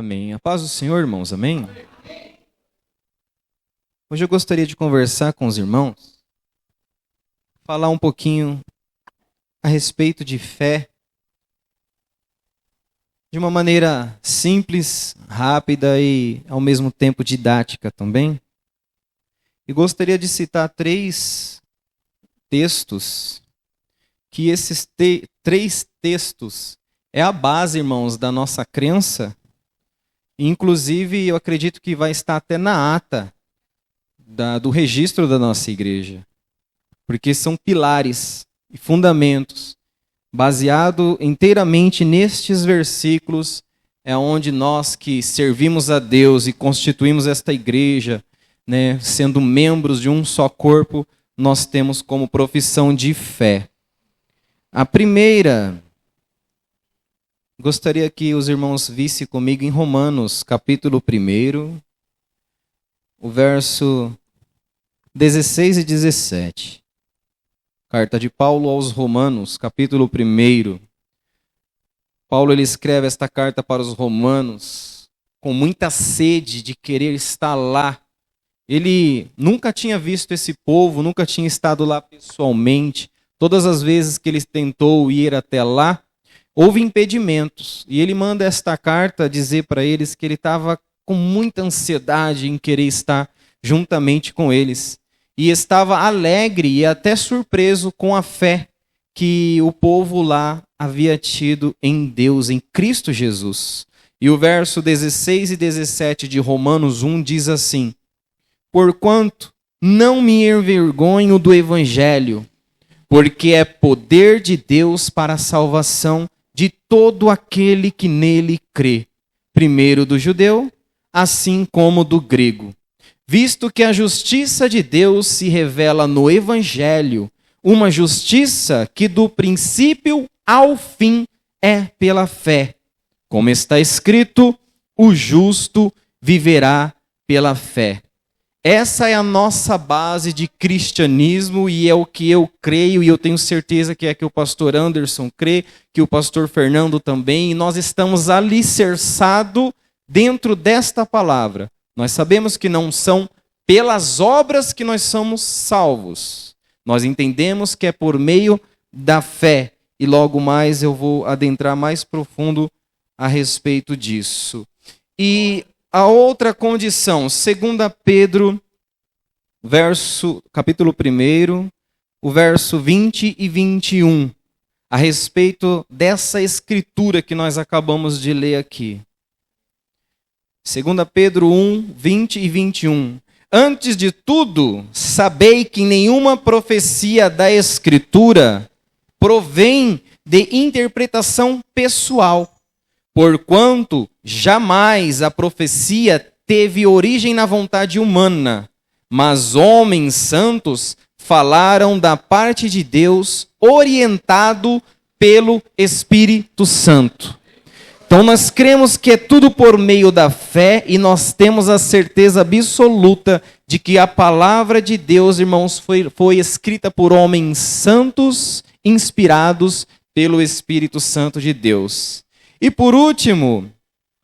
Amém. A paz do Senhor, irmãos. Amém? Hoje eu gostaria de conversar com os irmãos, falar um pouquinho a respeito de fé, de uma maneira simples, rápida e, ao mesmo tempo, didática também. E gostaria de citar três textos, que esses três textos é a base, irmãos, da nossa crença. Inclusive, eu acredito que vai estar até na ata do registro da nossa igreja. Porque são pilares e fundamentos. Baseado inteiramente nestes versículos, é onde nós que servimos a Deus e constituímos esta igreja, né, sendo membros de um só corpo, nós temos como profissão de fé. A primeira, gostaria que os irmãos vissem comigo em Romanos, capítulo 1, o verso 16 e 17. Carta de Paulo aos Romanos, capítulo 1. Paulo ele escreve esta carta para os romanos com muita sede de querer estar lá. Ele nunca tinha visto esse povo, nunca tinha estado lá pessoalmente. Todas as vezes que ele tentou ir até lá, houve impedimentos. E ele manda esta carta dizer para eles que ele estava com muita ansiedade em querer estar juntamente com eles. E estava alegre e até surpreso com a fé que o povo lá havia tido em Deus, em Cristo Jesus. E o verso 16 e 17 de Romanos 1 diz assim: porquanto não me envergonho do evangelho, porque é poder de Deus para a salvação de todo aquele que nele crê, primeiro do judeu, assim como do grego. Visto que a justiça de Deus se revela no evangelho, uma justiça que do princípio ao fim é pela fé. Como está escrito, o justo viverá pela fé. Essa é a nossa base de cristianismo e é o que eu creio e eu tenho certeza que é que o pastor Anderson crê, que o pastor Fernando também, e nós estamos alicerçados dentro desta palavra. Nós sabemos que não são pelas obras que nós somos salvos. Nós entendemos que é por meio da fé e logo mais eu vou adentrar mais profundo a respeito disso. E a outra condição, 2 Pedro, capítulo 1, o verso 20 e 21, a respeito dessa escritura que nós acabamos de ler aqui. 2 Pedro 1, 20 e 21. Antes de tudo, sabei que nenhuma profecia da Escritura provém de interpretação pessoal, porquanto jamais a profecia teve origem na vontade humana, mas homens santos falaram da parte de Deus, orientado pelo Espírito Santo. Então nós cremos que é tudo por meio da fé e nós temos a certeza absoluta de que a palavra de Deus, irmãos, foi escrita por homens santos, inspirados pelo Espírito Santo de Deus. E por último,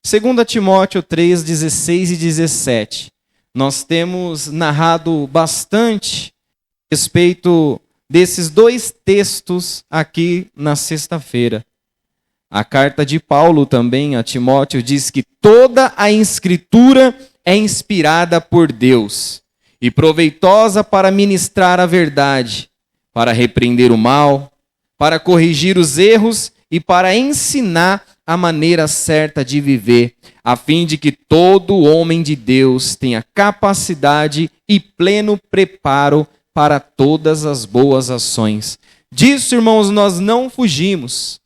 2 Timóteo 3, 16 e 17. Nós temos narrado bastante a respeito desses dois textos aqui na sexta-feira. A carta de Paulo também a Timóteo diz que toda a Escritura é inspirada por Deus e proveitosa para ministrar a verdade, para repreender o mal, para corrigir os erros e para ensinar a maneira certa de viver, a fim de que todo homem de Deus tenha capacidade e pleno preparo para todas as boas ações. Disso, irmãos, nós não fugimos.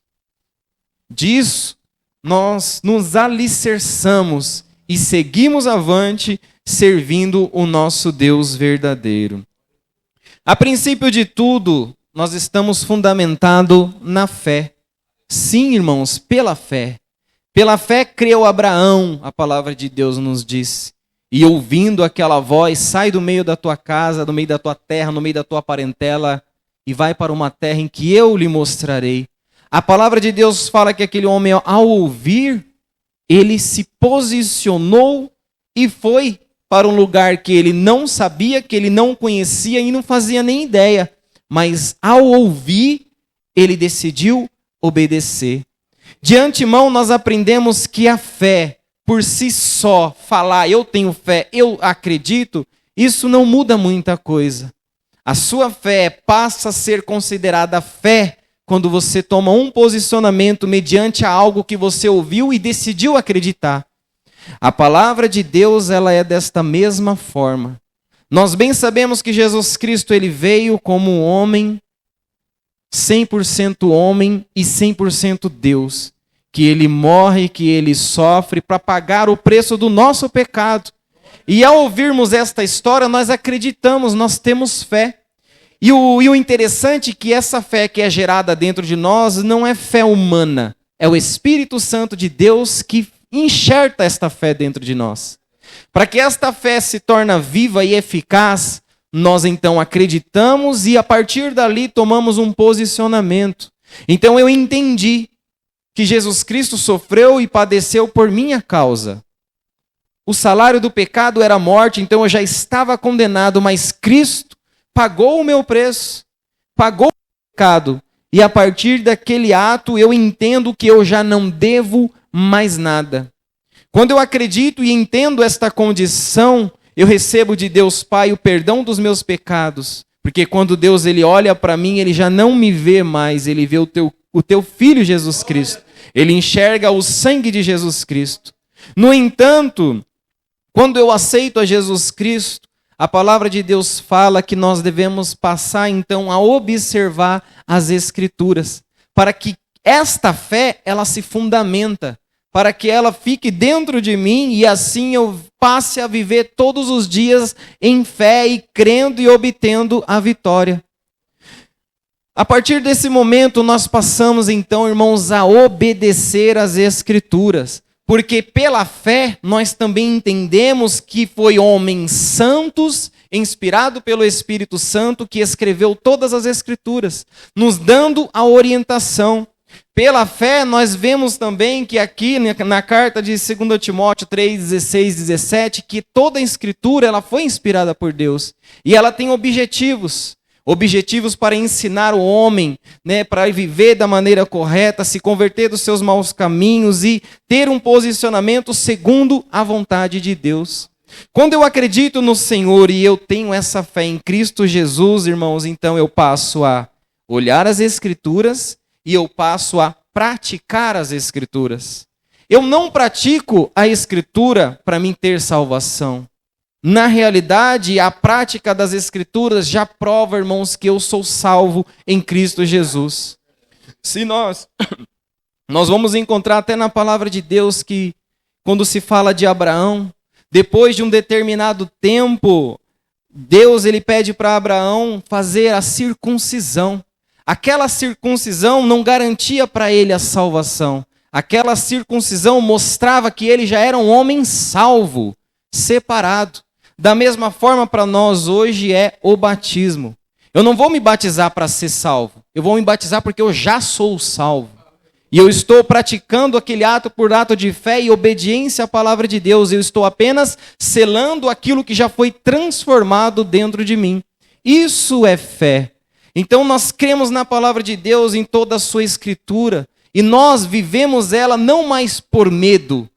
Disso, nós nos alicerçamos e seguimos avante, servindo o nosso Deus verdadeiro. A princípio de tudo, nós estamos fundamentados na fé. Sim, irmãos, pela fé. Pela fé creu Abraão, a palavra de Deus nos diz. E ouvindo aquela voz, sai do meio da tua casa, do meio da tua terra, no meio da tua parentela, e vai para uma terra em que eu lhe mostrarei. A palavra de Deus fala que aquele homem, ao ouvir, ele se posicionou e foi para um lugar que ele não sabia, que ele não conhecia e não fazia nem ideia. Mas ao ouvir, ele decidiu obedecer. De antemão, nós aprendemos que a fé, por si só, falar eu tenho fé, eu acredito, isso não muda muita coisa. A sua fé passa a ser considerada fé quando você toma um posicionamento mediante a algo que você ouviu e decidiu acreditar. A palavra de Deus, ela é desta mesma forma. Nós bem sabemos que Jesus Cristo, ele veio como um homem, 100% homem e 100% Deus. Que ele morre, que ele sofre para pagar o preço do nosso pecado. E ao ouvirmos esta história, nós acreditamos, nós temos fé. E o interessante é que essa fé que é gerada dentro de nós não é fé humana. É o Espírito Santo de Deus que enxerta esta fé dentro de nós. Para que esta fé se torne viva e eficaz, nós então acreditamos e a partir dali tomamos um posicionamento. Então eu entendi que Jesus Cristo sofreu e padeceu por minha causa. O salário do pecado era a morte, então eu já estava condenado, mas Cristo pagou o meu preço, pagou o pecado. E a partir daquele ato eu entendo que eu já não devo mais nada. Quando eu acredito e entendo esta condição, eu recebo de Deus Pai o perdão dos meus pecados. Porque quando Deus ele olha para mim, ele já não me vê mais, ele vê o teu Filho Jesus Cristo. Ele enxerga o sangue de Jesus Cristo. No entanto, quando eu aceito a Jesus Cristo, a palavra de Deus fala que nós devemos passar então a observar as Escrituras, para que esta fé ela se fundamenta, para que ela fique dentro de mim e assim eu passe a viver todos os dias em fé e crendo e obtendo a vitória. A partir desse momento nós passamos então, irmãos, a obedecer às Escrituras, porque pela fé nós também entendemos que foi homens santos, inspirado pelo Espírito Santo, que escreveu todas as Escrituras, nos dando a orientação. Pela fé, nós vemos também que aqui na carta de 2 Timóteo 3, 16, 17, que toda a Escritura ela foi inspirada por Deus. E ela tem objetivos para ensinar o homem, para viver da maneira correta, se converter dos seus maus caminhos e ter um posicionamento segundo a vontade de Deus. Quando eu acredito no Senhor e eu tenho essa fé em Cristo Jesus, irmãos, então eu passo a olhar as Escrituras e eu passo a praticar as Escrituras. Eu não pratico a Escritura para mim ter salvação. Na realidade, a prática das Escrituras já prova, irmãos, que eu sou salvo em Cristo Jesus. Se nós vamos encontrar até na palavra de Deus que quando se fala de Abraão, depois de um determinado tempo, Deus ele pede para Abraão fazer a circuncisão. Aquela circuncisão não garantia para ele a salvação. Aquela circuncisão mostrava que ele já era um homem salvo, separado. Da mesma forma para nós hoje é o batismo. Eu não vou me batizar para ser salvo. Eu vou me batizar porque eu já sou salvo. E eu estou praticando aquele ato por ato de fé e obediência à palavra de Deus. Eu estou apenas selando aquilo que já foi transformado dentro de mim. Isso é fé. Então nós cremos na palavra de Deus em toda a sua Escritura. E nós vivemos ela não mais por medo.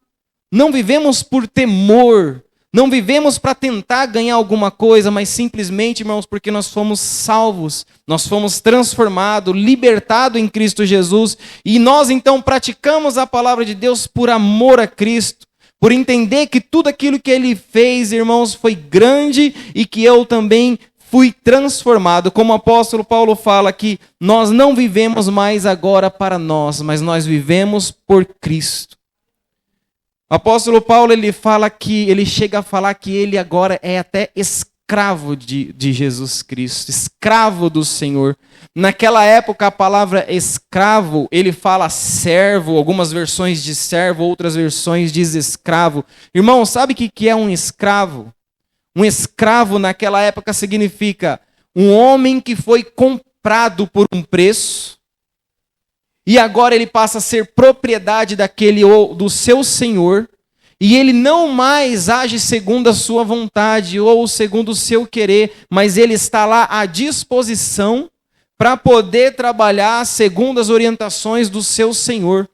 Não vivemos por temor. Não vivemos para tentar ganhar alguma coisa, mas simplesmente, irmãos, porque nós fomos salvos, nós fomos transformados, libertados em Cristo Jesus, e nós então praticamos a palavra de Deus por amor a Cristo, por entender que tudo aquilo que Ele fez, irmãos, foi grande e que eu também fui transformado. Como o apóstolo Paulo fala que nós não vivemos mais agora para nós, mas nós vivemos por Cristo. O apóstolo Paulo ele chega a falar que ele agora é até escravo de Jesus Cristo, escravo do Senhor. Naquela época a palavra escravo, ele fala servo, algumas versões diz servo, outras versões diz escravo. Irmão, sabe o que é um escravo? Um escravo naquela época significa um homem que foi comprado por um preço e agora ele passa a ser propriedade do seu senhor, e ele não mais age segundo a sua vontade ou segundo o seu querer, mas ele está lá à disposição para poder trabalhar segundo as orientações do seu senhor.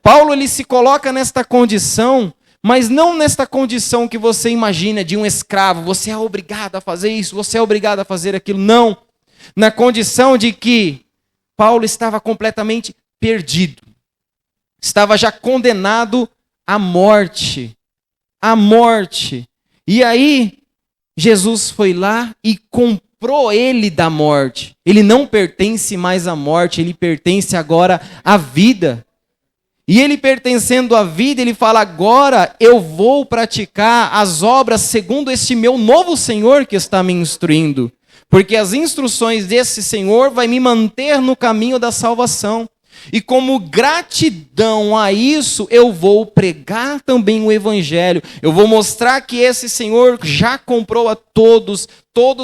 Paulo ele se coloca nesta condição, mas não nesta condição que você imagina de um escravo. Você é obrigado a fazer isso, você é obrigado a fazer aquilo. Não. Na condição de que Paulo estava completamente perdido. Estava já condenado à morte. À morte. E aí, Jesus foi lá e comprou ele da morte. Ele não pertence mais à morte, ele pertence agora à vida. E ele pertencendo à vida, ele fala, agora eu vou praticar as obras segundo este meu novo Senhor que está me instruindo. Porque as instruções desse Senhor vai me manter no caminho da salvação. E como gratidão a isso, eu vou pregar também o Evangelho. Eu vou mostrar que esse Senhor já comprou a todos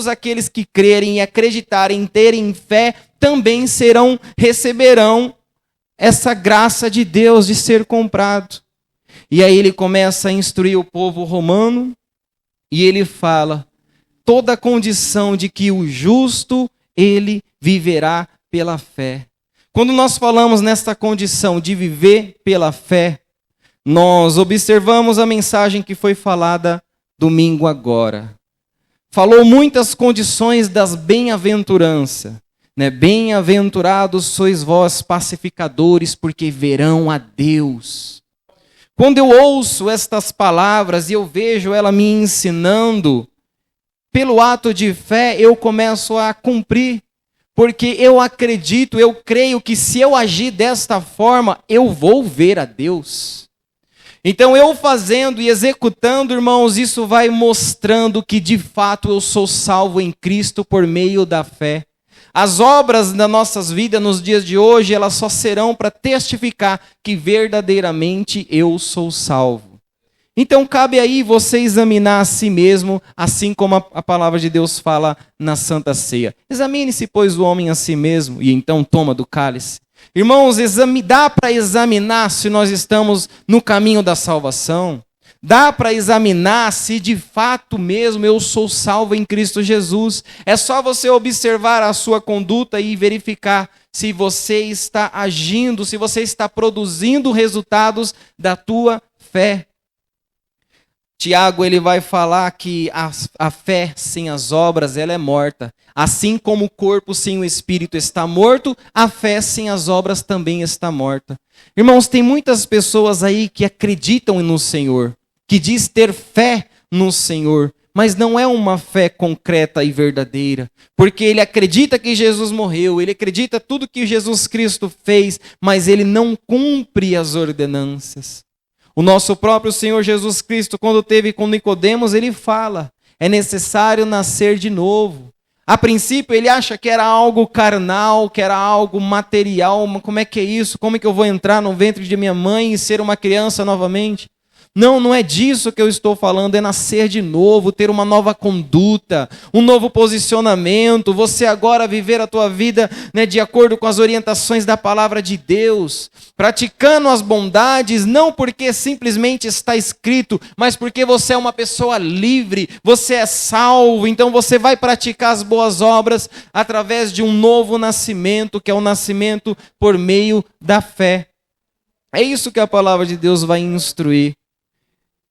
aqueles que crerem e acreditarem, terem fé, também receberão essa graça de Deus de ser comprado. E aí ele começa a instruir o povo romano e ele fala toda a condição de que o justo, ele viverá pela fé. Quando nós falamos nesta condição de viver pela fé, nós observamos a mensagem que foi falada domingo agora. Falou muitas condições das bem-aventuranças. Bem-aventurados sois vós, pacificadores, porque verão a Deus. Quando eu ouço estas palavras e eu vejo ela me ensinando, pelo ato de fé eu começo a cumprir, porque eu acredito, eu creio que se eu agir desta forma, eu vou ver a Deus. Então eu fazendo e executando, irmãos, isso vai mostrando que de fato eu sou salvo em Cristo por meio da fé. As obras das nossas vidas nos dias de hoje, elas só serão para testificar que verdadeiramente eu sou salvo. Então cabe aí você examinar a si mesmo, assim como a palavra de Deus fala na Santa Ceia. Examine-se, pois, o homem a si mesmo, e então toma do cálice. Irmãos, dá para examinar se nós estamos no caminho da salvação. Dá para examinar se de fato mesmo eu sou salvo em Cristo Jesus. É só você observar a sua conduta e verificar se você está agindo, se você está produzindo resultados da tua fé. Tiago ele vai falar que a fé sem as obras ela é morta. Assim como o corpo sem o espírito está morto, a fé sem as obras também está morta. Irmãos, tem muitas pessoas aí que acreditam no Senhor, que diz ter fé no Senhor, mas não é uma fé concreta e verdadeira, porque ele acredita que Jesus morreu, ele acredita tudo que Jesus Cristo fez, mas ele não cumpre as ordenanças. O nosso próprio Senhor Jesus Cristo, quando teve com Nicodemos, ele fala, é necessário nascer de novo. A princípio ele acha que era algo carnal, que era algo material, como é que é isso? Como é que eu vou entrar no ventre de minha mãe e ser uma criança novamente? Não é disso que eu estou falando, é nascer de novo, ter uma nova conduta, um novo posicionamento, você agora viver a tua vida de acordo com as orientações da palavra de Deus, praticando as bondades, não porque simplesmente está escrito, mas porque você é uma pessoa livre, você é salvo, então você vai praticar as boas obras através de um novo nascimento, que é o nascimento por meio da fé. É isso que a palavra de Deus vai instruir.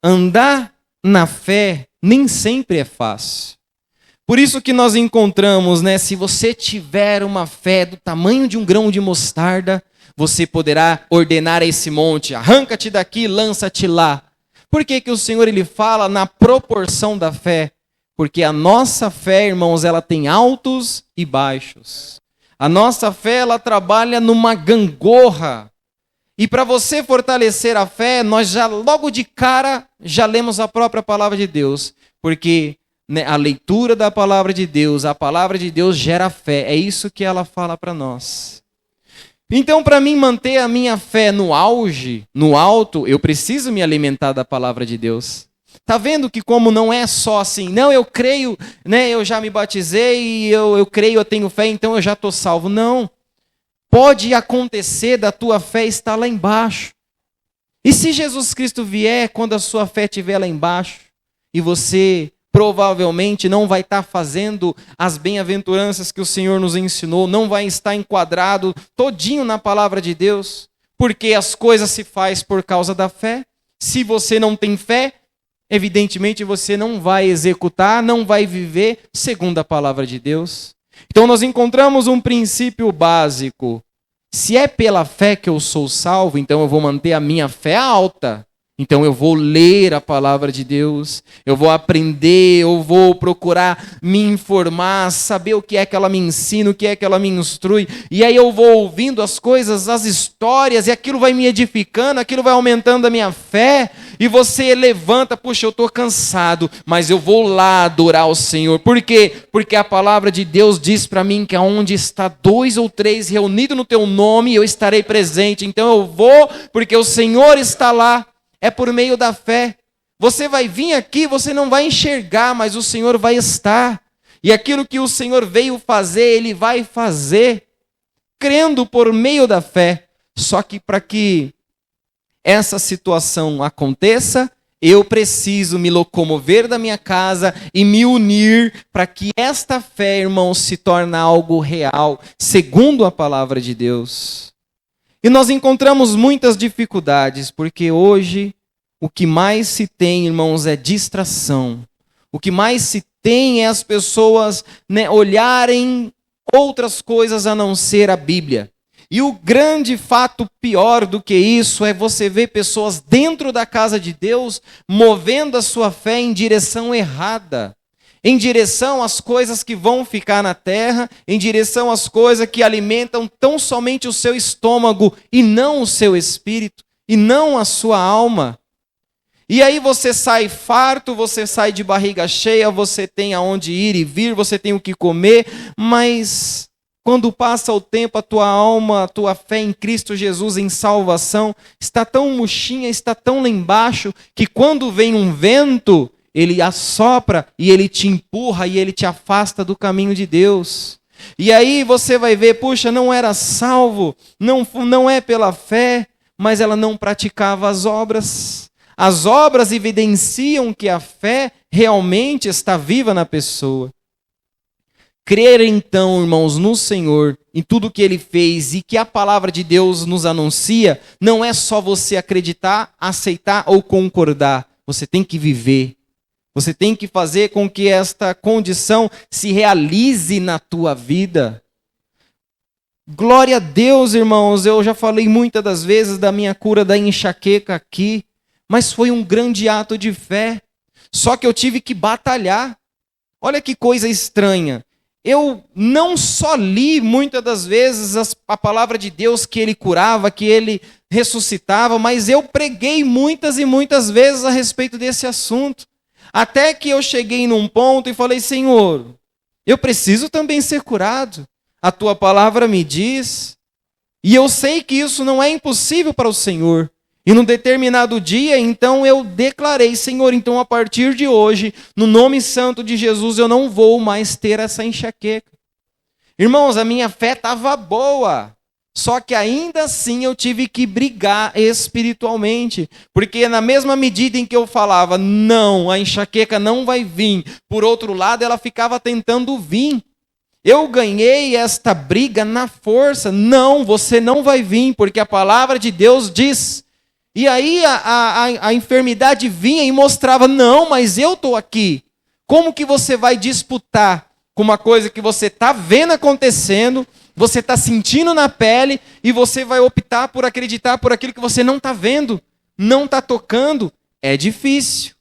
Andar na fé nem sempre é fácil. Por isso que nós encontramos, se você tiver uma fé do tamanho de um grão de mostarda, você poderá ordenar a esse monte, arranca-te daqui, lança-te lá. Por que que o Senhor ele fala na proporção da fé? Porque a nossa fé, irmãos, ela tem altos e baixos. A nossa fé, ela trabalha numa gangorra. E para você fortalecer a fé, nós já logo de cara já lemos a própria palavra de Deus. Porque a leitura da palavra de Deus, a palavra de Deus gera fé. É isso que ela fala para nós. Então, para mim manter a minha fé no auge, no alto, eu preciso me alimentar da palavra de Deus. Tá vendo que como não é só assim, não, eu creio, eu já me batizei, eu creio, eu tenho fé, então eu já estou salvo. Não. pode acontecer da tua fé estar lá embaixo. E se Jesus Cristo vier quando a sua fé estiver lá embaixo, e você provavelmente não vai estar fazendo as bem-aventuranças que o Senhor nos ensinou, não vai estar enquadrado todinho na palavra de Deus, porque as coisas se faz por causa da fé. Se você não tem fé, evidentemente você não vai executar, não vai viver segundo a palavra de Deus. Então nós encontramos um princípio básico. Se é pela fé que eu sou salvo, então eu vou manter a minha fé alta. Então eu vou ler a palavra de Deus, eu vou aprender, eu vou procurar me informar, saber o que é que ela me ensina, o que é que ela me instrui. E aí eu vou ouvindo as coisas, as histórias, e aquilo vai me edificando, aquilo vai aumentando a minha fé. E você levanta, puxa, eu estou cansado, mas eu vou lá adorar o Senhor. Por quê? Porque a palavra de Deus diz para mim que aonde está 2 ou 3 reunidos no teu nome, eu estarei presente. Então eu vou, porque o Senhor está lá. É por meio da fé. Você vai vir aqui, você não vai enxergar, mas o Senhor vai estar. E aquilo que o Senhor veio fazer, Ele vai fazer, crendo por meio da fé. Só que para que essa situação aconteça, eu preciso me locomover da minha casa e me unir para que esta fé, irmãos, se torne algo real, segundo a palavra de Deus. E nós encontramos muitas dificuldades, porque hoje o que mais se tem, irmãos, é distração. O que mais se tem é as pessoas, olharem outras coisas a não ser a Bíblia. E o grande fato pior do que isso é você ver pessoas dentro da casa de Deus movendo a sua fé em direção errada. Em direção às coisas que vão ficar na terra, em direção às coisas que alimentam tão somente o seu estômago e não o seu espírito, e não a sua alma. E aí você sai farto, você sai de barriga cheia, você tem aonde ir e vir, você tem o que comer, mas quando passa o tempo, a tua alma, a tua fé em Cristo Jesus, em salvação, está tão murchinha, está tão lá embaixo, que quando vem um vento, ele assopra e ele te empurra e ele te afasta do caminho de Deus. E aí você vai ver, puxa, não era salvo, não é pela fé, mas ela não praticava as obras. As obras evidenciam que a fé realmente está viva na pessoa. Crer então, irmãos, no Senhor, em tudo que Ele fez e que a palavra de Deus nos anuncia, não é só você acreditar, aceitar ou concordar. Você tem que viver. Você tem que fazer com que esta condição se realize na tua vida. Glória a Deus, irmãos. Eu já falei muitas das vezes da minha cura da enxaqueca aqui, mas foi um grande ato de fé. Só que eu tive que batalhar. Olha que coisa estranha. Eu não só li muitas das vezes a palavra de Deus que Ele curava, que Ele ressuscitava, mas eu preguei muitas e muitas vezes a respeito desse assunto. Até que eu cheguei num ponto e falei, Senhor, eu preciso também ser curado. A tua palavra me diz, e eu sei que isso não é impossível para o Senhor. E num determinado dia, então eu declarei, Senhor, então a partir de hoje, no nome santo de Jesus, eu não vou mais ter essa enxaqueca. Irmãos, a minha fé estava boa. Só que ainda assim eu tive que brigar espiritualmente, porque na mesma medida em que eu falava, não, a enxaqueca não vai vir, por outro lado ela ficava tentando vir. Eu ganhei esta briga na força, não, você não vai vir, porque a palavra de Deus diz. E aí a enfermidade vinha e mostrava, não, mas eu estou aqui. Como que você vai disputar com uma coisa que você está vendo acontecendo, você está sentindo na pele e você vai optar por acreditar por aquilo que você não está vendo, não está tocando? É difícil.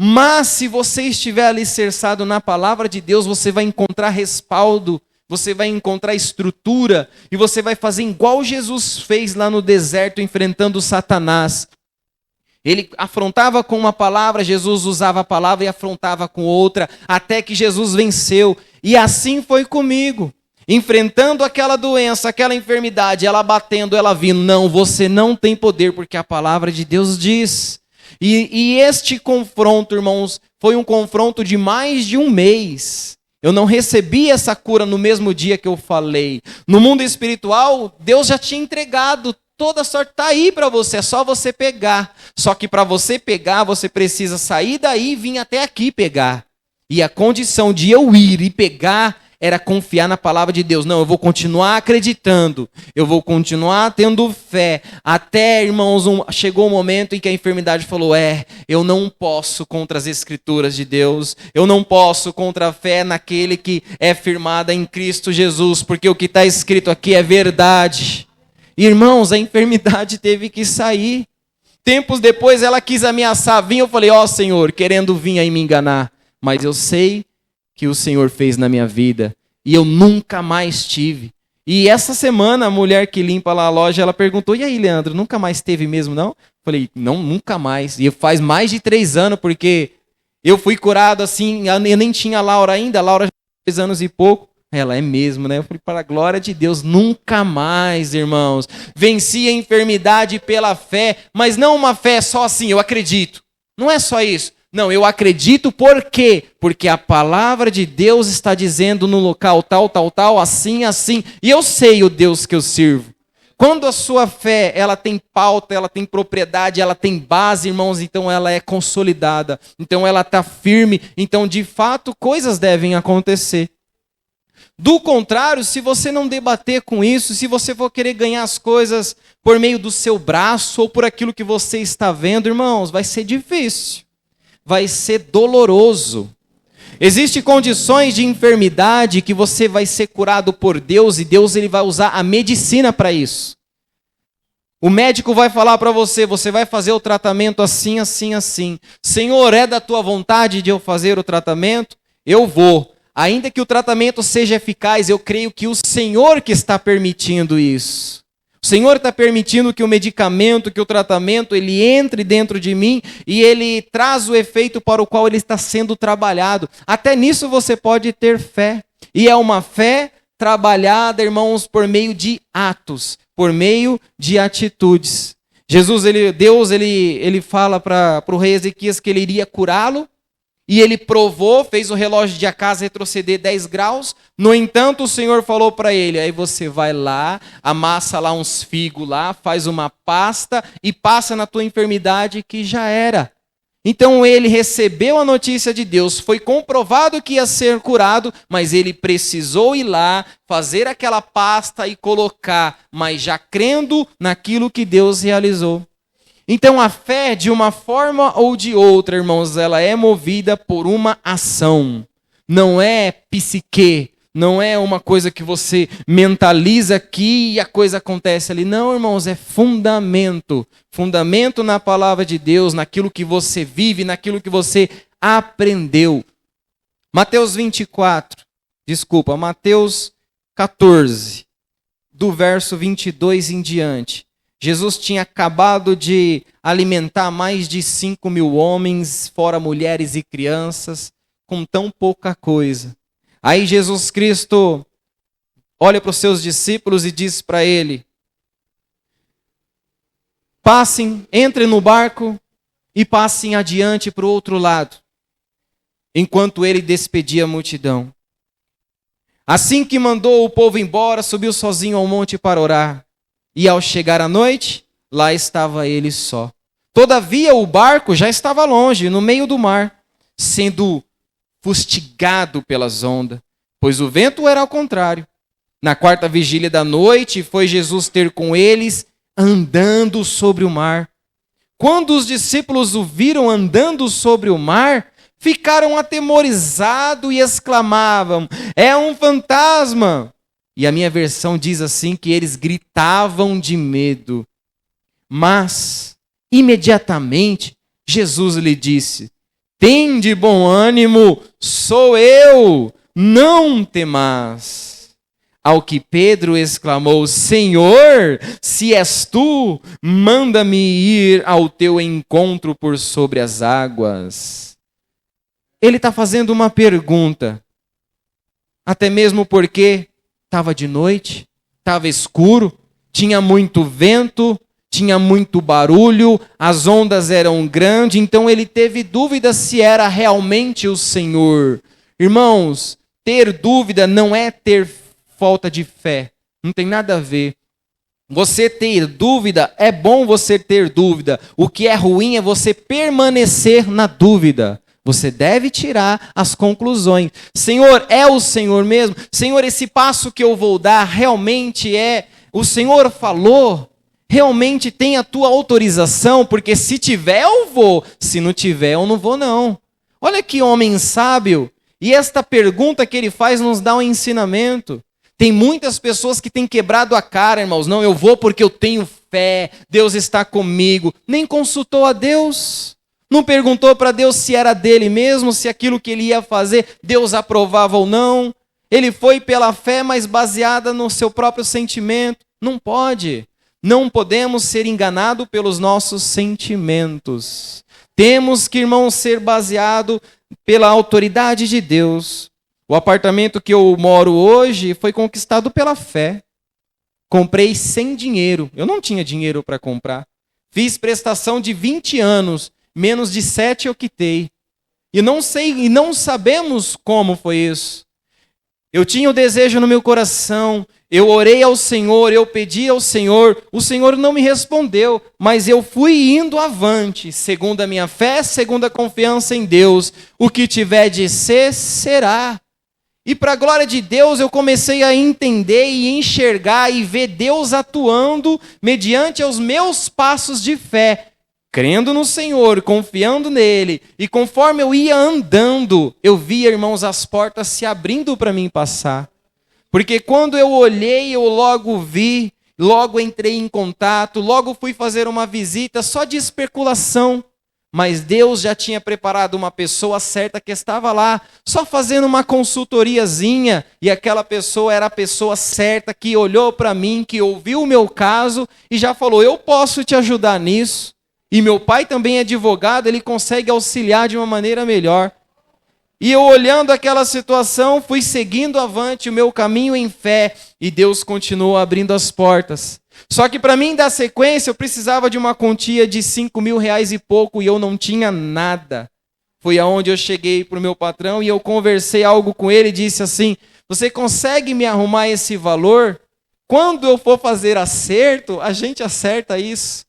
Mas se você estiver alicerçado na palavra de Deus, você vai encontrar respaldo, você vai encontrar estrutura e você vai fazer igual Jesus fez lá no deserto enfrentando Satanás. Ele afrontava com uma palavra, Jesus usava a palavra e afrontava com outra, até que Jesus venceu. E assim foi comigo. Enfrentando aquela doença, aquela enfermidade, ela batendo, ela vindo. Não, você não tem poder, porque a palavra de Deus diz. E este confronto, irmãos, foi um confronto de mais de um mês. Eu não recebi essa cura no mesmo dia que eu falei. No mundo espiritual, Deus já tinha entregado. Toda sorte está aí para você, é só você pegar. Só que para você pegar, você precisa sair daí e vir até aqui pegar. E a condição de eu ir e pegar era confiar na palavra de Deus. Não, eu vou continuar acreditando, eu vou continuar tendo fé. Até, irmãos, chegou um momento em que a enfermidade falou, eu não posso contra as escrituras de Deus, eu não posso contra a fé naquele que é firmada em Cristo Jesus, porque o que está escrito aqui é verdade. Irmãos, a enfermidade teve que sair. Tempos depois ela quis ameaçar vir, eu falei, Senhor, querendo vir aí me enganar, mas eu sei que o Senhor fez na minha vida, e eu nunca mais tive. E essa semana, a mulher que limpa lá a loja, ela perguntou, e aí, Leandro, nunca mais teve mesmo, não? Falei, não, nunca mais. E faz mais de 3 anos, porque eu fui curado assim, eu nem tinha a Laura ainda, a Laura já tem 2 anos e pouco. Ela é mesmo, né? Eu falei, para a glória de Deus, nunca mais, irmãos. Venci a enfermidade pela fé, mas não uma fé só assim, eu acredito. Não é só isso. Não, eu acredito por quê? Porque a palavra de Deus está dizendo no local tal, assim, assim. E eu sei o Deus que eu sirvo. Quando a sua fé, ela tem pauta, ela tem propriedade, ela tem base, irmãos, então ela é consolidada. Então ela está firme. Então, de fato, coisas devem acontecer. Do contrário, se você não debater com isso, se você for querer ganhar as coisas por meio do seu braço ou por aquilo que você está vendo, irmãos, vai ser difícil. Vai ser doloroso. Existem condições de enfermidade que você vai ser curado por Deus e Deus ele vai usar a medicina para isso. O médico vai falar para você, você vai fazer o tratamento assim, assim, assim. Senhor, é da tua vontade de eu fazer o tratamento? Eu vou. Ainda que o tratamento seja eficaz, eu creio que o Senhor que está permitindo isso. O Senhor está permitindo que o medicamento, que o tratamento, ele entre dentro de mim e ele traz o efeito para o qual ele está sendo trabalhado. Até nisso você pode ter fé. E é uma fé trabalhada, irmãos, por meio de atos, por meio de atitudes. Deus fala para o rei Ezequias que ele iria curá-lo. E ele provou, fez o relógio de Acasa retroceder 10 graus. No entanto, o Senhor falou para ele, aí você vai lá, amassa lá uns figos lá, faz uma pasta e passa na tua enfermidade que já era. Então ele recebeu a notícia de Deus, foi comprovado que ia ser curado, mas ele precisou ir lá, fazer aquela pasta e colocar, mas já crendo naquilo que Deus realizou. Então a fé, de uma forma ou de outra, irmãos, ela é movida por uma ação. Não é psique, não é uma coisa que você mentaliza aqui e a coisa acontece ali. Não, irmãos, é fundamento. Fundamento na palavra de Deus, naquilo que você vive, naquilo que você aprendeu. Mateus 14, do verso 22 em diante. Jesus tinha acabado de alimentar mais de 5.000 homens, fora mulheres e crianças, com tão pouca coisa. Aí Jesus Cristo olha para os seus discípulos e diz para ele, entrem no barco e passem adiante para o outro lado, enquanto ele despedia a multidão. Assim que mandou o povo embora, subiu sozinho ao monte para orar. E ao chegar à noite, lá estava ele só. Todavia o barco já estava longe, no meio do mar, sendo fustigado pelas ondas, pois o vento era ao contrário. Na 4ª vigília da noite, foi Jesus ter com eles, andando sobre o mar. Quando os discípulos o viram andando sobre o mar, ficaram atemorizados e exclamavam, é um fantasma! E a minha versão diz assim que eles gritavam de medo. Mas, imediatamente, Jesus lhe disse, tende bom ânimo, sou eu, não temais. Ao que Pedro exclamou, Senhor, se és tu, manda-me ir ao teu encontro por sobre as águas. Ele está fazendo uma pergunta, até mesmo porque estava de noite, estava escuro, tinha muito vento, tinha muito barulho, as ondas eram grandes, então ele teve dúvida se era realmente o Senhor. Irmãos, Ter dúvida não é ter falta de fé. Não tem nada a ver. Você ter dúvida, é bom você ter dúvida. O que é ruim é você permanecer na dúvida. Você deve tirar as conclusões. Senhor, é o Senhor mesmo? Senhor, esse passo que eu vou dar realmente é... O Senhor falou? Realmente tem a tua autorização? Porque se tiver, eu vou. Se não tiver, eu não vou não. Olha que homem sábio. E esta pergunta que ele faz nos dá um ensinamento. Tem muitas pessoas que têm quebrado a cara, irmãos. Não, eu vou porque eu tenho fé. Deus está comigo. Nem consultou a Deus. Não perguntou para Deus se era dele mesmo, se aquilo que ele ia fazer, Deus aprovava ou não. Ele foi pela fé, mas baseada no seu próprio sentimento. Não pode. Não podemos ser enganados pelos nossos sentimentos. Temos que, irmãos, ser baseado pela autoridade de Deus. O apartamento que eu moro hoje foi conquistado pela fé. Comprei sem dinheiro. Eu não tinha dinheiro para comprar. Fiz prestação de 20 anos. Menos de 7 eu quitei. E não sei, e não sabemos como foi isso. Eu tinha o desejo no meu coração. Eu orei ao Senhor, eu pedi ao Senhor. O Senhor não me respondeu. Mas eu fui indo avante. Segundo a minha fé, segundo a confiança em Deus. O que tiver de ser, será. E para a glória de Deus eu comecei a entender e enxergar e ver Deus atuando mediante os meus passos de fé. Crendo no Senhor, confiando nele. E conforme eu ia andando, eu via, irmãos, as portas se abrindo para mim passar. Porque quando eu olhei, eu logo vi, logo entrei em contato, logo fui fazer uma visita só de especulação. Mas Deus já tinha preparado uma pessoa certa que estava lá, só fazendo uma consultoriazinha, e aquela pessoa era a pessoa certa que olhou para mim, que ouviu o meu caso e já falou, eu posso te ajudar nisso. E meu pai também é advogado, ele consegue auxiliar de uma maneira melhor. E eu olhando aquela situação, fui seguindo avante o meu caminho em fé, e Deus continuou abrindo as portas. Só que para mim dar sequência, eu precisava de uma quantia de 5 mil reais e pouco, e eu não tinha nada. Foi aonde eu cheguei para o meu patrão, e eu conversei algo com ele, e disse assim, você consegue me arrumar esse valor? Quando eu for fazer acerto, a gente acerta isso.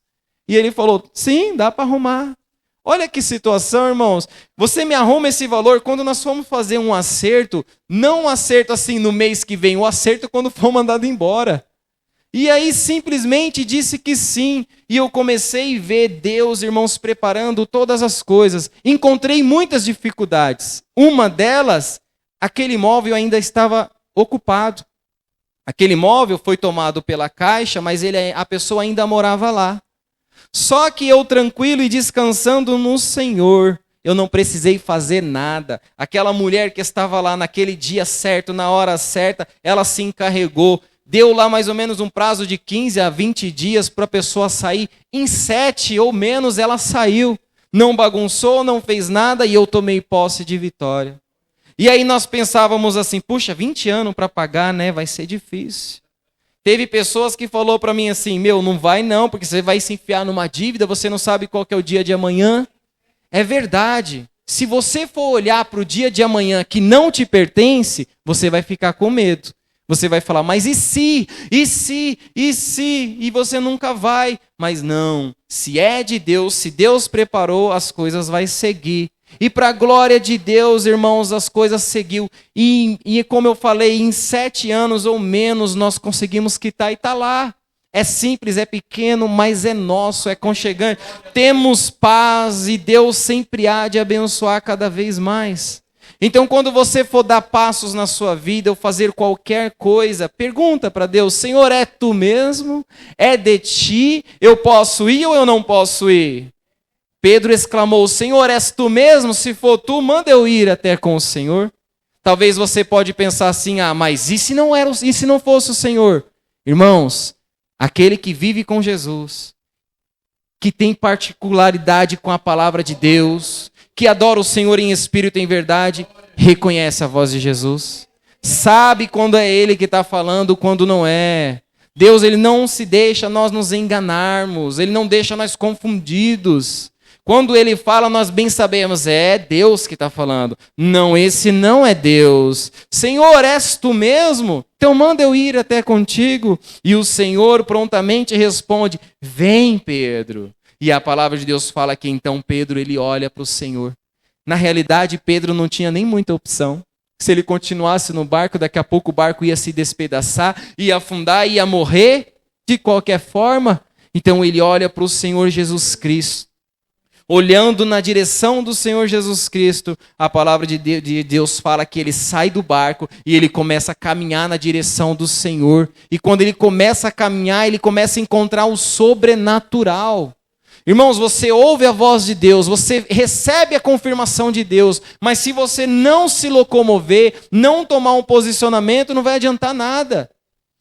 E ele falou, sim, dá para arrumar. Olha que situação, irmãos. Você me arruma esse valor quando nós formos fazer um acerto, não um acerto assim no mês que vem, o acerto quando for mandado embora. E aí simplesmente disse que sim. E eu comecei a ver Deus, irmãos, preparando todas as coisas. Encontrei muitas dificuldades. Uma delas, aquele imóvel ainda estava ocupado. Aquele imóvel foi tomado pela Caixa, mas a pessoa ainda morava lá. Só que eu tranquilo e descansando no Senhor, eu não precisei fazer nada. Aquela mulher que estava lá naquele dia certo, na hora certa, ela se encarregou. Deu lá mais ou menos um prazo de 15 a 20 dias para a pessoa sair. Em 7 ou menos ela saiu. Não bagunçou, não fez nada e eu tomei posse de vitória. E aí nós pensávamos assim, puxa, 20 anos para pagar, né? Vai ser difícil. Teve pessoas que falou para mim assim, não vai não, porque você vai se enfiar numa dívida, você não sabe qual que é o dia de amanhã. É verdade. Se você for olhar para o dia de amanhã que não te pertence, você vai ficar com medo. Você vai falar, mas e se? E se? E se? E você nunca vai. Mas não, se é de Deus, se Deus preparou, as coisas vão seguir. E para a glória de Deus, irmãos, as coisas seguiu. E como eu falei, em 7 anos ou menos nós conseguimos quitar e está lá. É simples, é pequeno, mas é nosso, é aconchegante. Temos paz e Deus sempre há de abençoar cada vez mais. Então, quando você for dar passos na sua vida ou fazer qualquer coisa, pergunta para Deus, Senhor, é tu mesmo? É de ti? Eu posso ir ou eu não posso ir? Pedro exclamou, Senhor, és tu mesmo? Se for tu, manda eu ir até com o Senhor. Talvez você pode pensar assim, mas e se não fosse o Senhor? Irmãos, aquele que vive com Jesus, que tem particularidade com a palavra de Deus, que adora o Senhor em espírito e em verdade, reconhece a voz de Jesus. Sabe quando é Ele que está falando, quando não é. Deus, Ele não se deixa nós nos enganarmos, Ele não deixa nós confundidos. Quando ele fala, nós bem sabemos, é Deus que está falando. Não, esse não é Deus. Senhor, és tu mesmo? Então manda eu ir até contigo. E o Senhor prontamente responde, vem, Pedro. E a palavra de Deus fala que então Pedro, ele olha para o Senhor. Na realidade, Pedro não tinha nem muita opção. Se ele continuasse no barco, daqui a pouco o barco ia se despedaçar, ia afundar, ia morrer de qualquer forma. Então ele olha para o Senhor Jesus Cristo. Olhando na direção do Senhor Jesus Cristo, a palavra de Deus fala que ele sai do barco e ele começa a caminhar na direção do Senhor. E quando ele começa a caminhar, ele começa a encontrar o sobrenatural. Irmãos, você ouve a voz de Deus, você recebe a confirmação de Deus, mas se você não se locomover, não tomar um posicionamento, não vai adiantar nada.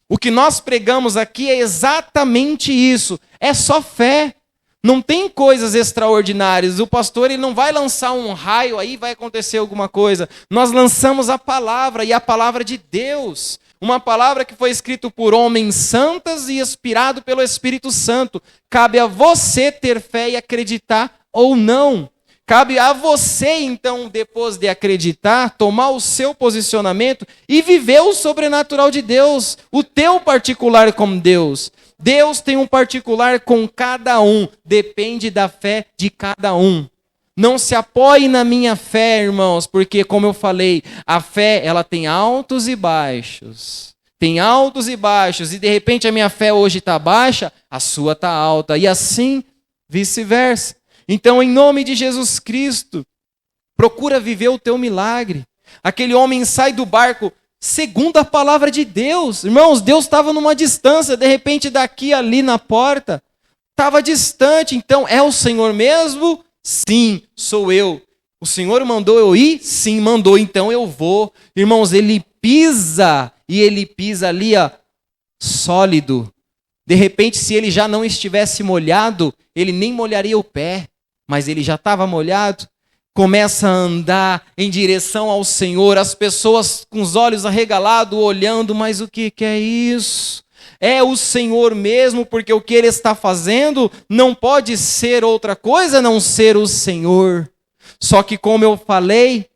O que nós pregamos aqui é exatamente isso, é só fé. Não tem coisas extraordinárias. O pastor ele não vai lançar um raio, aí vai acontecer alguma coisa. Nós lançamos a palavra, e a palavra de Deus. Uma palavra que foi escrita por homens santas e inspirado pelo Espírito Santo. Cabe a você ter fé e acreditar ou não. Cabe a você, então, depois de acreditar, tomar o seu posicionamento e viver o sobrenatural de Deus. O teu particular com Deus. Deus tem um particular com cada um, depende da fé de cada um. Não se apoie na minha fé, irmãos, porque, como eu falei, a fé ela tem altos e baixos. Tem altos e baixos, e de repente a minha fé hoje está baixa, a sua está alta, e assim vice-versa. Então, em nome de Jesus Cristo, procura viver o teu milagre. Aquele homem sai do barco segundo a palavra de Deus. Irmãos, Deus estava numa distância, de repente daqui ali na porta, estava distante. Então, é o Senhor mesmo? Sim, sou eu. O Senhor mandou eu ir? Sim, mandou, então eu vou. Irmãos, ele pisa, e ele pisa ali, ó, sólido. De repente, se ele já não estivesse molhado, ele nem molharia o pé, mas ele já estava molhado. Começa a andar em direção ao Senhor, as pessoas com os olhos arregalados, olhando, mas o que é isso? É o Senhor mesmo, porque o que Ele está fazendo não pode ser outra coisa a não ser o Senhor. Só que, como eu falei,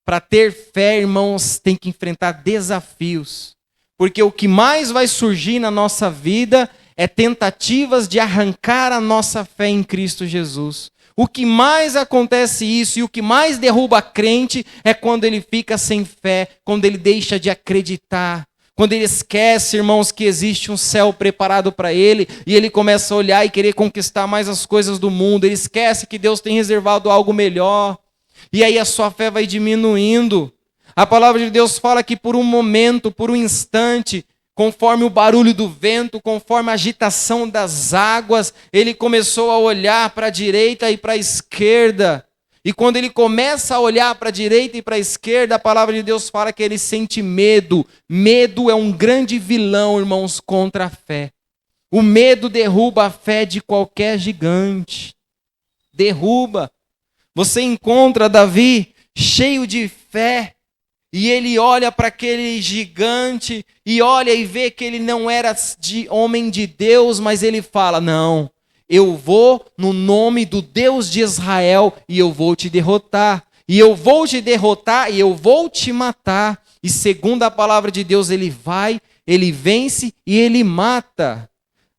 para ter fé, irmãos, tem que enfrentar desafios. Porque o que mais vai surgir na nossa vida é tentativas de arrancar a nossa fé em Cristo Jesus. O que mais acontece isso e o que mais derruba a crente é quando ele fica sem fé, quando ele deixa de acreditar, quando ele esquece, irmãos, que existe um céu preparado para ele e ele começa a olhar e querer conquistar mais as coisas do mundo, ele esquece que Deus tem reservado algo melhor e aí a sua fé vai diminuindo. A palavra de Deus fala que por um momento, por um instante, conforme o barulho do vento, conforme a agitação das águas, ele começou a olhar para a direita e para a esquerda. E quando ele começa a olhar para a direita e para a esquerda, a palavra de Deus fala que ele sente medo. Medo é um grande vilão, irmãos, contra a fé. O medo derruba a fé de qualquer gigante. Derruba. Você encontra Davi cheio de fé. E ele olha para aquele gigante e olha e vê que ele não era de homem de Deus, mas ele fala, não, eu vou no nome do Deus de Israel e eu vou te derrotar. E eu vou te derrotar e eu vou te matar. E segundo a palavra de Deus, ele vai, ele vence e ele mata.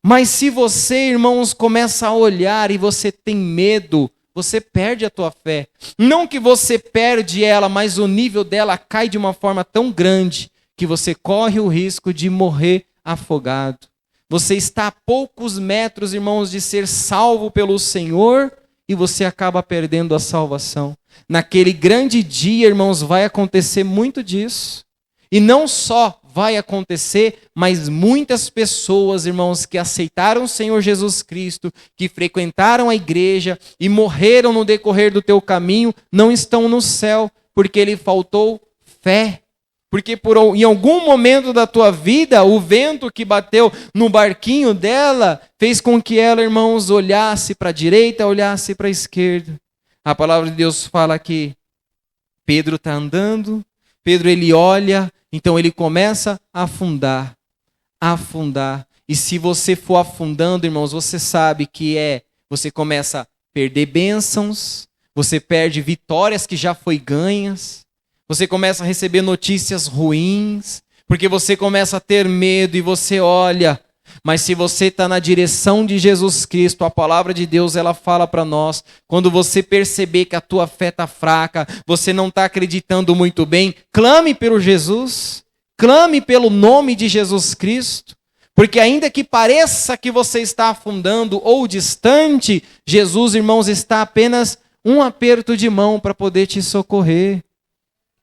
Mas se você, irmãos, começa a olhar e você tem medo, você perde a tua fé. Não que você perde ela, mas o nível dela cai de uma forma tão grande que você corre o risco de morrer afogado. Você está a poucos metros, irmãos, de ser salvo pelo Senhor e você acaba perdendo a salvação. Naquele grande dia, irmãos, vai acontecer muito disso. E não só vai acontecer, mas muitas pessoas, irmãos, que aceitaram o Senhor Jesus Cristo, que frequentaram a igreja e morreram no decorrer do teu caminho, não estão no céu, porque lhe faltou fé. Porque em algum momento da tua vida, o vento que bateu no barquinho dela fez com que ela, irmãos, olhasse para a direita, olhasse para a esquerda. A palavra de Deus fala que Pedro está andando, Pedro ele olha, então ele começa a afundar, afundar. E se você for afundando, irmãos, você sabe que você começa perder bênçãos, você perde vitórias que já foi ganhas, você começa a receber notícias ruins, porque você começa a ter medo e você olha. Mas se você está na direção de Jesus Cristo, a palavra de Deus ela fala para nós, quando você perceber que a tua fé está fraca, você não está acreditando muito bem, clame pelo Jesus, clame pelo nome de Jesus Cristo, porque ainda que pareça que você está afundando ou distante, Jesus, irmãos, está apenas um aperto de mão para poder te socorrer.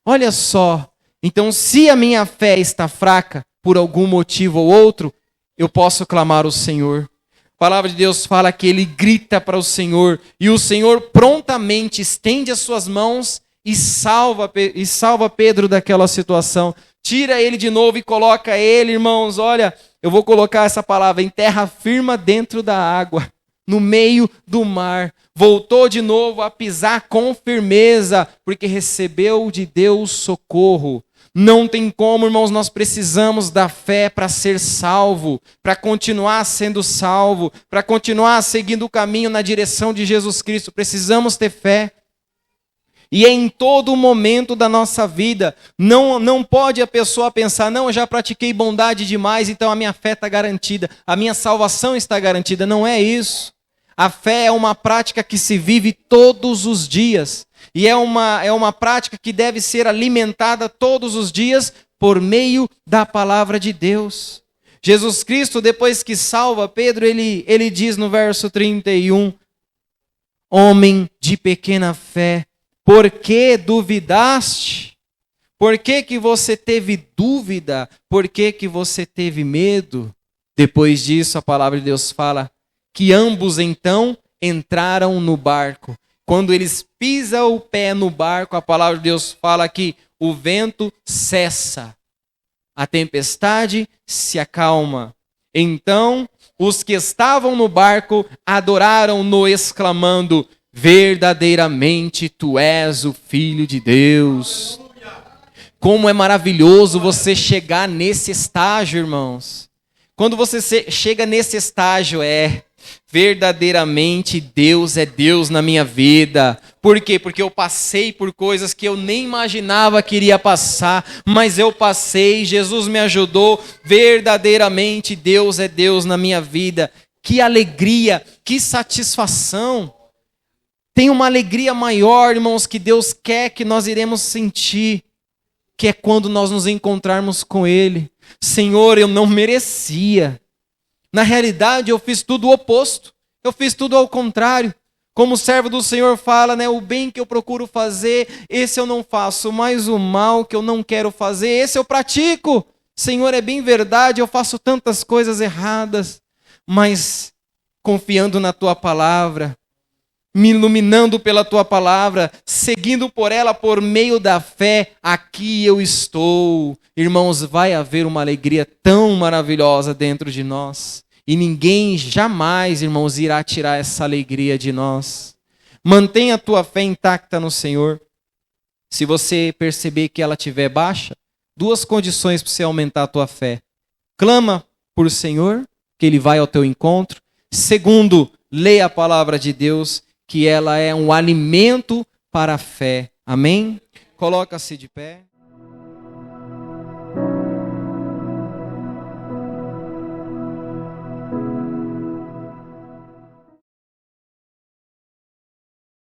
Olha só, então se a minha fé está fraca, por algum motivo ou outro, eu posso clamar ao Senhor. A palavra de Deus fala que ele grita para o Senhor, e o Senhor prontamente estende as suas mãos e salva Pedro daquela situação. Tira ele de novo e coloca ele, irmãos, olha, eu vou colocar essa palavra, em terra firme dentro da água, no meio do mar. Voltou de novo a pisar com firmeza, porque recebeu de Deus socorro. Não tem como, irmãos, nós precisamos da fé para ser salvo, para continuar sendo salvo, para continuar seguindo o caminho na direção de Jesus Cristo. Precisamos ter fé. E é em todo momento da nossa vida. Não pode a pessoa pensar, não, eu já pratiquei bondade demais, então a minha fé está garantida, a minha salvação está garantida. Não é isso. A fé é uma prática que se vive todos os dias. E é uma prática que deve ser alimentada todos os dias por meio da palavra de Deus. Jesus Cristo, depois que salva Pedro, ele diz no verso 31, homem de pequena fé, por que duvidaste? Por que você teve dúvida? Por que você teve medo? Depois disso, a palavra de Deus fala que ambos então entraram no barco. Quando eles pisam o pé no barco, a palavra de Deus fala que o vento cessa, a tempestade se acalma. Então, os que estavam no barco adoraram-no, exclamando, verdadeiramente tu és o Filho de Deus. Como é maravilhoso você chegar nesse estágio, irmãos. Quando você chega nesse estágio, verdadeiramente Deus é Deus na minha vida. Por quê? Porque eu passei por coisas que eu nem imaginava que iria passar, mas eu passei, Jesus me ajudou. Verdadeiramente Deus é Deus na minha vida. Que alegria, que satisfação. Tem uma alegria maior, irmãos, que Deus quer que nós iremos sentir, que é quando nós nos encontrarmos com Ele. Senhor, eu não merecia. Na realidade, eu fiz tudo o oposto. Eu fiz tudo ao contrário. Como o servo do Senhor fala, o bem que eu procuro fazer, esse eu não faço. Mas o mal que eu não quero fazer, esse eu pratico. Senhor, é bem verdade, eu faço tantas coisas erradas. Mas confiando na Tua palavra, me iluminando pela Tua palavra, seguindo por ela por meio da fé, aqui eu estou. Irmãos, vai haver uma alegria tão maravilhosa dentro de nós. E ninguém jamais, irmãos, irá tirar essa alegria de nós. Mantenha a tua fé intacta no Senhor. Se você perceber que ela estiver baixa, 2 condições para você aumentar a tua fé. Clama por o Senhor, que Ele vai ao teu encontro. Segundo, leia a palavra de Deus, que ela é um alimento para a fé. Amém? Coloca-se de pé.